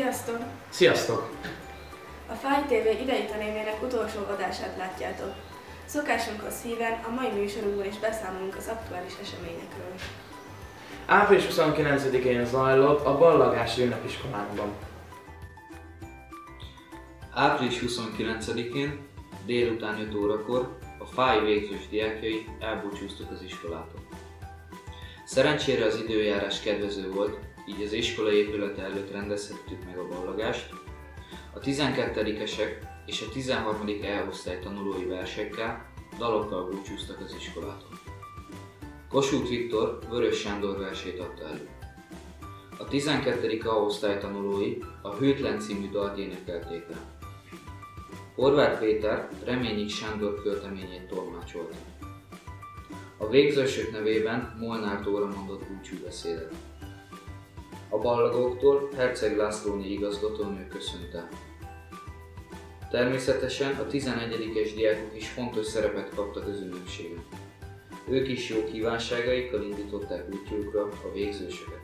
Sziasztok! Sziasztok! A Fáj TV idei tanévének utolsó adását látjátok. Szokásunkhoz híven a mai műsorunkban is beszámolunk az aktuális eseményekről. Április 29-én zajlott a Ballagási ünnepiskolánkban. Április 29-én délután 5 órakor a Fáj végzős diákjai elbúcsúztak az iskolától. Szerencsére az időjárás kedvező volt, így az iskola épülete előtt rendezhettük meg a ballagást. A 12-esek és a 13. E-osztály tanulói versekkel, dalokkal búcsúztak az iskolától. Kossuth Viktor Vörös Sándor versét adta elő. A 12. A-osztály tanulói a Hűtlen című dalt énekelték el. Horváth Péter Reményik Sándor költeményét tolmácsolta. A végzősök nevében Molnár Dóra mondott búcsúbeszédet. A ballagóktól Herceg Lászlóné igazgatónő köszönt el. Természetesen a 11-es diákok is fontos szerepet kaptak az ünnepségen. Ők is jó kívánságaikkal indították útjukra a végzősöket.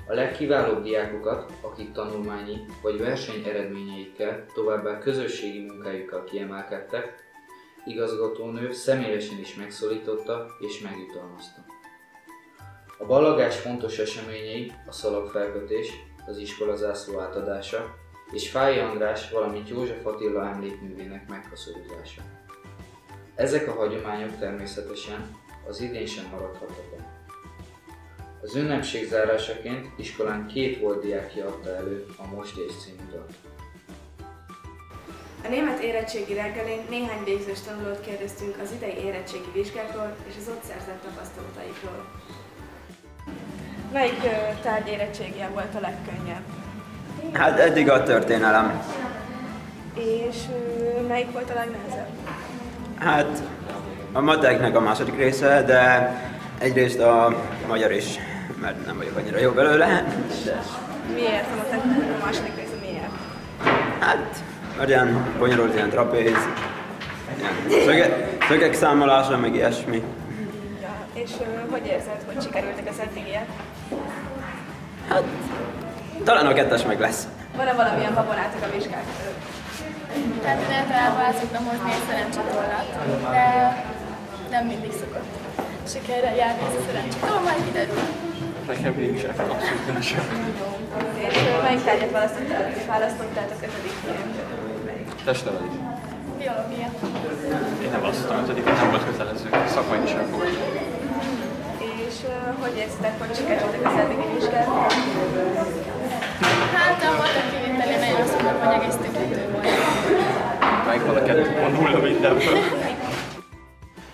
A legkiválóbb diákokat, akik tanulmányi vagy verseny eredményeikkel, továbbá közösségi munkájukkal kiemelkedtek, igazgatónő személyesen is megszólította és megjutalmazta. A ballagás fontos eseményei a szalagfelkötés, az iskolazászló átadása és Fáy András, valamint József Attila emlékművének megkaszorulása. Ezek a hagyományok természetesen az idén sem maradhattak el. Az ünnepség zárásaként iskolán 2 volt diákja adta elő a Mostés című dalt. A német érettségi reggelén néhány végzős tanulót kérdeztünk az idei érettségi vizsgákról és az ott szerzett tapasztalataikról. Melyik tárgy érettségien volt a legkönnyebb? Hát eddig a történelem. És melyik volt a legnehezebb? Hát a mateknek a második része, de egyrészt a magyar is, mert nem vagyok annyira jó belőle. Miért a mateknek a második része miért? Hát, mert ilyen bonyolult, ilyen trapéz, ilyen szögek számolása, meg ilyesmi. Ja, és hogy érzed, hogy sikerültek az eddigiek? Hát, talán a 2-es meg lesz. Van-e valamilyen babonátok a vizsgák előtt? Tehát én általában el szoktam hozni egy szerencsetollat, de nem mindig szokott sikerrel járni ez a szerencsetól, majd kiderül. Nekem nincs abszolút nincs. És melyik tárgyat választottátok 5. Testnevelés. Biológia. Én nem választottam 5. nem volt kötelező. Szakmai is elfogadjuk. És hogy érzitek, hogy sikerültek az eddigi vizsgák? Hát a matek kivételén nagyon szokott, hogy egész tükrető volt. Melyik van a 2.0 mindenből.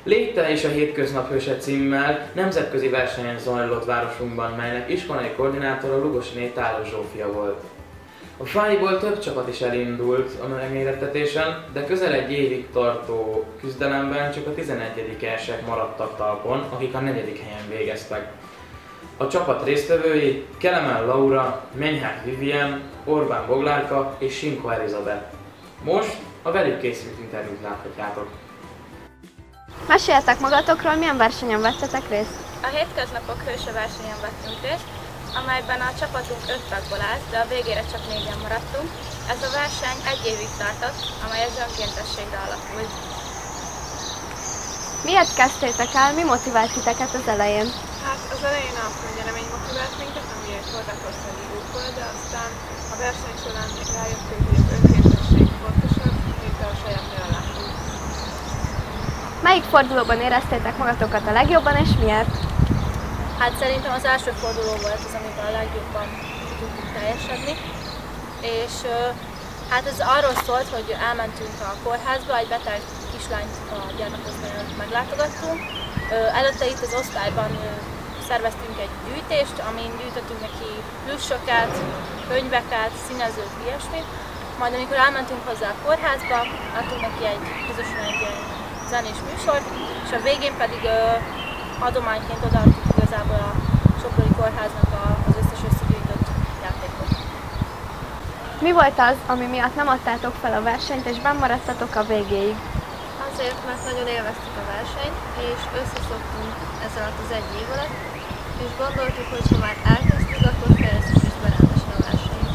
Léte és a Hétköznap hőse címmel nemzetközi versenyen zajlott városunkban, melynek iskolai koordinátora Lugosiné Tálos Zsófia volt. A Fájból több csapat is elindult a megmérettetésen, de közel egy évig tartó küzdelemben csak a 11-esek maradtak talpon, akik a 4. helyen végeztek. A csapat résztvevői Kelemen Laura, Menyhák Vivien, Orbán Boglárka és Sinko Elizabeth. Most a velük készült interjút láthatjátok. Meséljetek magatokról, milyen versenyen vettetek részt? A Hétköznapok hőse versenyen vettünk részt, amelyben a csapatunk 5 tagból állt, de a végére csak 4-en maradtunk. Ez a verseny 1 évig tartott, amely az önkéntességre alakult. Miért kezdtétek el, mi motivált titeket az elején? Hát az elején a nyelemény motivált minket, ami egy horvátországi út volt, de aztán a verseny során még rájöttünk, hogy az önkéntesség fontosabb, mint a saját ajánlásunk. Melyik fordulóban éreztétek magatokat a legjobban és miért? Hát szerintem az első forduló volt az, amiben a legjobban tudtuk teljesedni. És hát ez arról szólt, hogy elmentünk a kórházba, egy beteg kislányt a gyermekosztályon meglátogattunk. Előtte itt az osztályban szerveztünk egy gyűjtést, amin gyűjtöttünk neki plussokat, könyveket, színezőt, ilyesmit. Majd amikor elmentünk hozzá a kórházba, adtunk neki közösen egy zenés műsort, és a végén pedig adományként odaadtuk igazából a Soproni Kórháznak az összes összegyűjtött játékot. Mi volt az, ami miatt nem adtátok fel a versenyt és benn maradtatok a végéig? Azért, mert nagyon élveztük a versenyt, és összeszoktunk ez alatt az 1 év alatt, és gondoltuk, hogy ha már elkezdtük, akkor fejezzük is be rendesen a versenyt.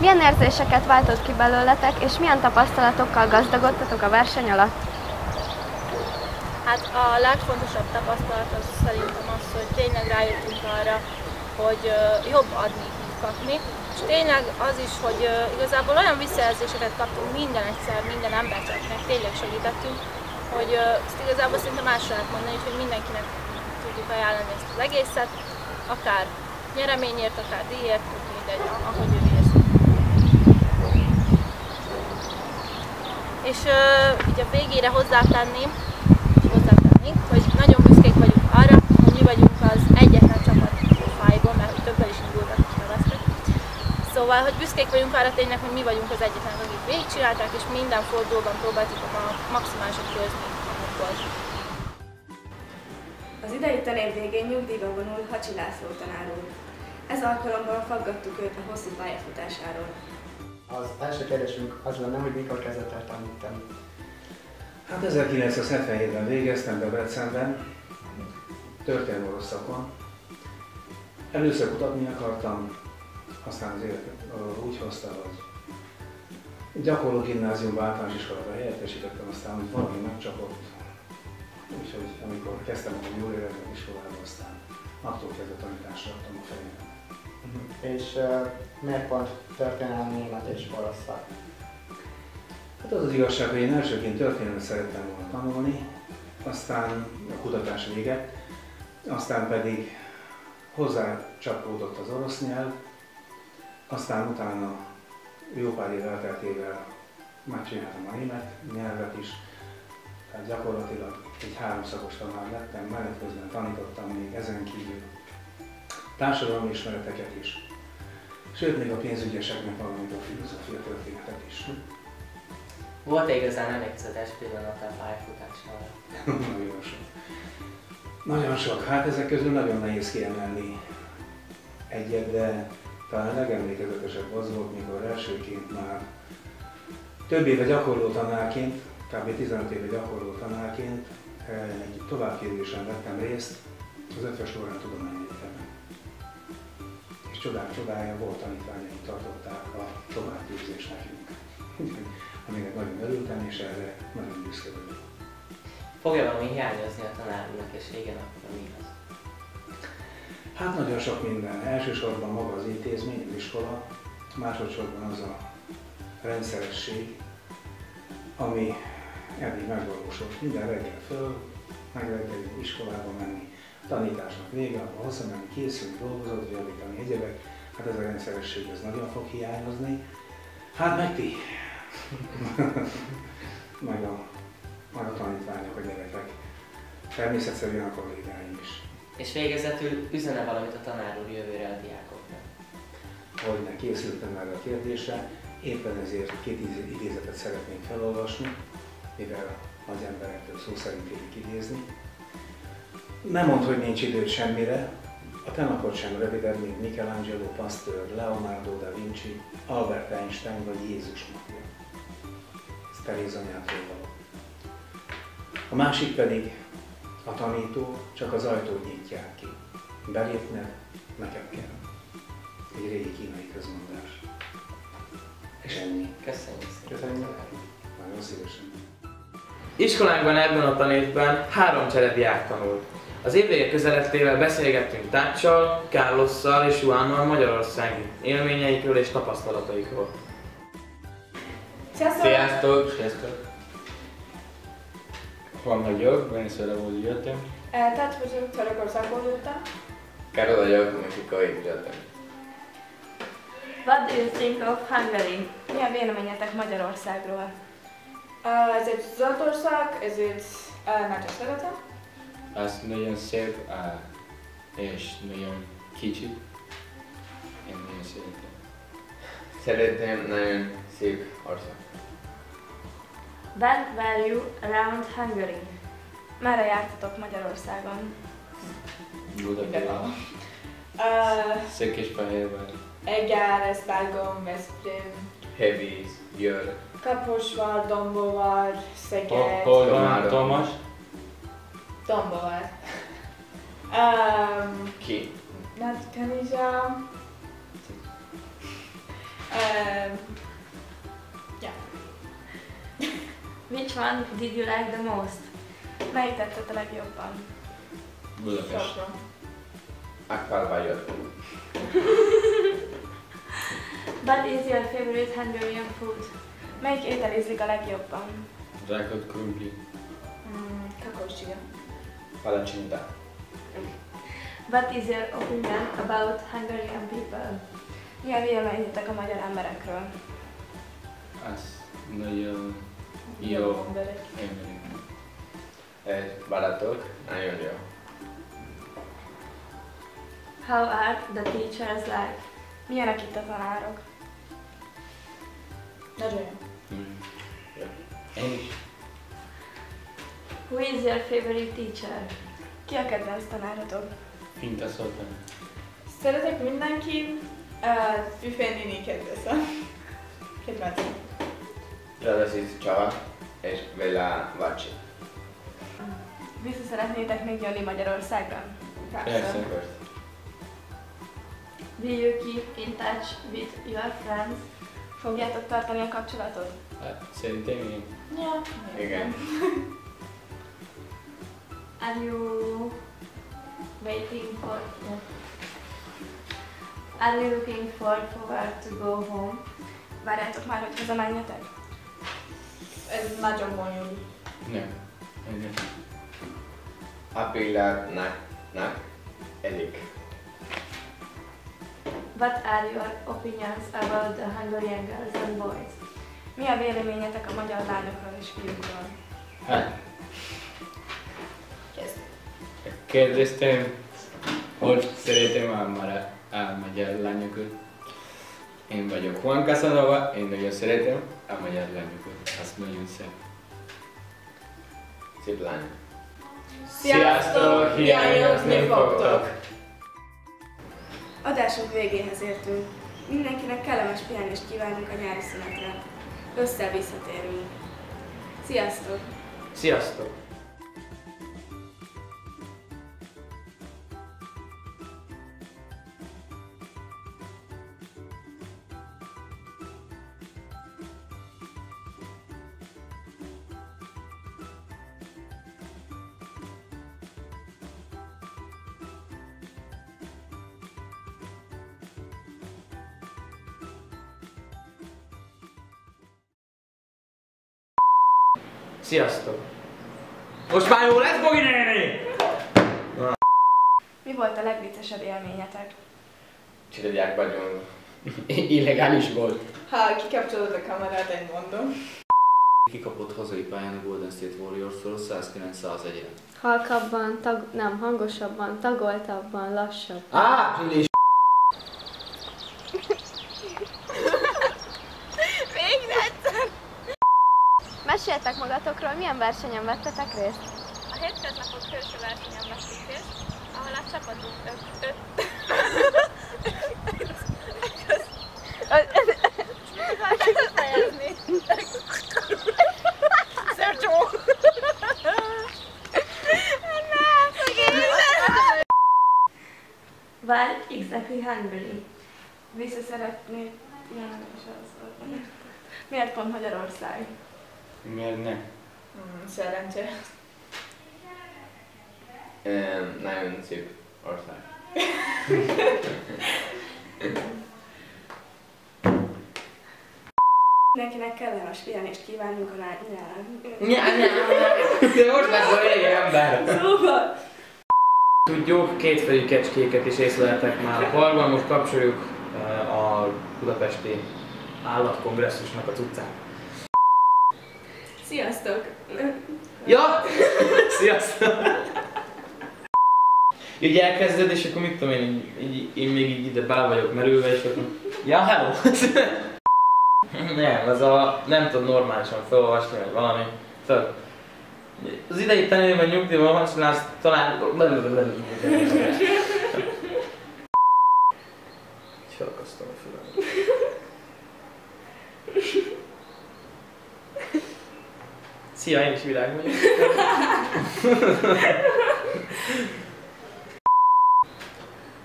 Milyen érzéseket váltott ki belőletek, és milyen tapasztalatokkal gazdagodtatok a verseny alatt? Hát a legfontosabb tapasztalat az szerintem az, hogy tényleg rájöttünk arra, hogy jobb adni, mint kapni. És tényleg az is, hogy igazából olyan visszajelzéseket kaptunk minden embercseknek, tényleg segítettünk, hogy ezt igazából szerintem másra lehet mondani, hogy mindenkinek tudjuk ajánlani ezt az egészet, akár nyereményért, akár díjért, mindegy, ahogy ő érzi. És így a végére hozzátennénk, hogy nagyon büszkék vagyunk arra, hogy mi vagyunk az egyetlen csapat a Fájból, mert többen is indultak és neveztek. Szóval, hogy büszkék vagyunk arra tényleg, hogy mi vagyunk az egyetlen, akik végigcsinálták, és minden fordulóban próbáltuk a maximálisat kihozni magukból. Az idei tanév végén nyugdíjba vonul Hacsi László tanár úr. Ez alkalommal faggattuk őt a hosszú pályafutásáról. Az első kérdésünk az lenne, hogy mikor kezdett el tanítani. Hát 1977-ben végeztem Debrecenben, történelmi orosz szakon. Először kutatni akartam, aztán az élet úgy hozta, hogy gyakorló gimnáziumban, általános iskolába helyettesítettem, aztán hogy valami megcsapott. Úgyhogy amikor kezdtem a jól érezni az iskolában, aztán attól kezdve tanításra adtam a fejemre. És miért pont történelmi, német és orosz szak? Hát az az igazság, hogy én elsőként történelmet szerettem volna tanulni, aztán a kutatás vége, aztán pedig hozzácsapódott az orosz nyelv, aztán utána jó pár év elteltével megcsináltam a német nyelvet is, tehát gyakorlatilag egy 3 szakos tanár lettem, menet közben tanítottam még ezen kívül társadalmi ismereteket is, sőt még a pénzügyeseknek, valamint a filozófia történetet is. Volt-e igazán emlékezetes pillanat a pályafutás alatt? Nagyon sok. Nagyon sok. Hát ezek közül nagyon nehéz kiemelni egyet, de talán legemlékezetesebb az volt, mikor elsőként már több éve gyakorló tanárként, kb. 15 éve gyakorló tanárként egy továbbképzésen vettem részt az Eötvös Loránd Tudományegyetemen. És csodák csodája, volt tanítványaim tartották a továbbképzést nekünk. Aminek nagyon örültem, és erre nagyon büszke vagyok. Fogja valami hiányozni a tanárnak, és igen, akkor mi az? Hát nagyon sok minden. Elsősorban maga az intézmény, az iskola, másodszorban az a rendszeresség, ami eddig megvalósult. Minden reggel föl, megreggeli iskolába menni, tanításnak vége, abba hazamenni, készülni, dolgozott, javítani egyebek. Hát ez a rendszeresség, ez nagyon fog hiányozni. Hát meg ti! meg a tanítványok, a gyerekek. Természetszerűen a kollégáim is. És végezetül üzene valamit a tanár úr jövőre a diákoknak? Hogyne, készültem erre a kérdésre, éppen ezért 2 idézetet szeretnék felolvasni, mivel nagy emberektől szó szerint érik idézni. Nem mondd, hogy nincs időd semmire, a te napod sem rövidebb, mint Michelangelo, Pasteur, Leonardo da Vinci, Albert Einstein vagy Jézus napja. Ez Teréz anyától való. A másik pedig, a tanító csak az ajtót nyitják ki. Belépnek, neked kell. Egy régi kínai közmondás. És ennyi. Köszönjük szépen. Köszönjük. Nagyon szívesen. Iskolánkban ebben a tanévben 3 cserediák tanult. Az évvége közelettével beszélgettünk Táccsal, Carlosszal és Juannal magyarországi élményeikről és tapasztalataikról. Sziasztok! Sziasztok! Sziasztok! Juan vagyok, Venezuelából jöttem. Tehát vagyok, Törökországból jöttem. Karol vagyok, Mexikói jöttem. What do you think of Hungary? Mi a véleményetek Magyarországról? Ez egy zöld ország, ezért nagyon szeretem. Az nagyon szép és nagyon kicsi. Én nagyon szeretem. Szeretem, nagyon szép ország. When were you around Hungary? Merre jártatok Magyarországon? Budapest. Székesfehérvár. Eger, Esztergom, Veszprém. Hevíz, Győr. Kaposvár, Dombóvár, Szeged. Hol van Tomás? Dombóvár. Ki? Nagykanizsa. Yeah. Which one did you like the most? Melyik tetszett a legjobban? Budapest. Akbar vagyok. What is your favorite Hungarian food? Melyik étel ízlik a legjobban? Rákot krumpli. Kakaócsiga. Palacsinta. What is your opinion about Hungarian people? Mi a véleményetek a magyar emberekről? Az nagyon jó emberek. Barátok, nagyon jó. How are the teachers like? Milyenek itt a tanárok? Nagyon jó. Én is. Who is your favorite teacher? Ki a kedvenc tanáratok? Finta Szoltán. Szeretek mindenki, Füfén néni kedvenc. Radaszis Csaba és Vela Vacsi. Vissza szeretnétek még jönni Magyarországra? Persze. Will you keep in touch with your friends? Fogjátok tartani a kapcsolatot? Hát, szerintem én. Ja. Igen. Are you waiting for? Yeah. Are you looking forward to go home? Várjátok már, hogy hazamenjetek? Ez nagyon bonyolult. Nem. Igen. A pillanatnak elég. What are your opinions about the Hungarian girls and boys? Mi a véleményetek a magyar lányokról és fiúkról? Hát. Kérdeztem, hogy szeretem a magyar lányokat. Én vagyok Juan Casanova, én nagyon szeretem a magyar lányokat. Azt nagyon szép. Szép lány. Sziasztok! Hiányozni fogtok! Adásunk végéhez értünk. Mindenkinek kellemes pihenést kívánunk a nyári szünetre. Össze visszatérünk. Sziasztok! Sziasztok! Sziasztok! Most már jó lesz, Bogi néni! Mi volt a legviccesebb élményetek? Csiradják vagyunk. Illegális volt. Ha kikapcsolod a kamerát, én mondom. Kikapott hazai pályán a Golden State Warriors-tól 109-101-re. Halkabban, hangosabban, tagoltabban, lassabban. És Végre egyszer! Meséltek magatokról, milyen versenyen vettetek részt? A hétköznapok hőső versenyen vettük részt, ahol a csapatunk Sergio! Why exactly Hungary? Vissza szeretnék jönni. Miért pont Magyarország? Miért ne? Szerencsé. Nagyon szép ország. Mindenkinek kellemes pihenést kívánunk a nyáron. De most lesz a régi ember! Szóval! Tudjuk, kétfejű kecskéket is észleltek már a parkban, most kapcsoljuk a budapesti állatkongresszusnak a cuccát. Sziasztok! Ja! Sziasztok! Így elkezded, és akkor mit tudom én még így ide bele vagyok merülve, és akkor... Ja, hello! Nem, az a... nem tud normálisan felolvasni, vagy valami. Szóval... Az idei tanulóban nyugdíjban van, csinálsz talán... Felakasztom a fülem. Szia, én is világ vagyok.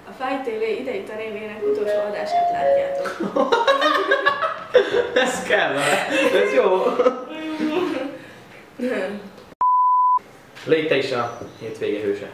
A Fáj TV idei tanévének utolsó adását látjátok. Ez kell, ez jó. Légy te is a hétvége hőse.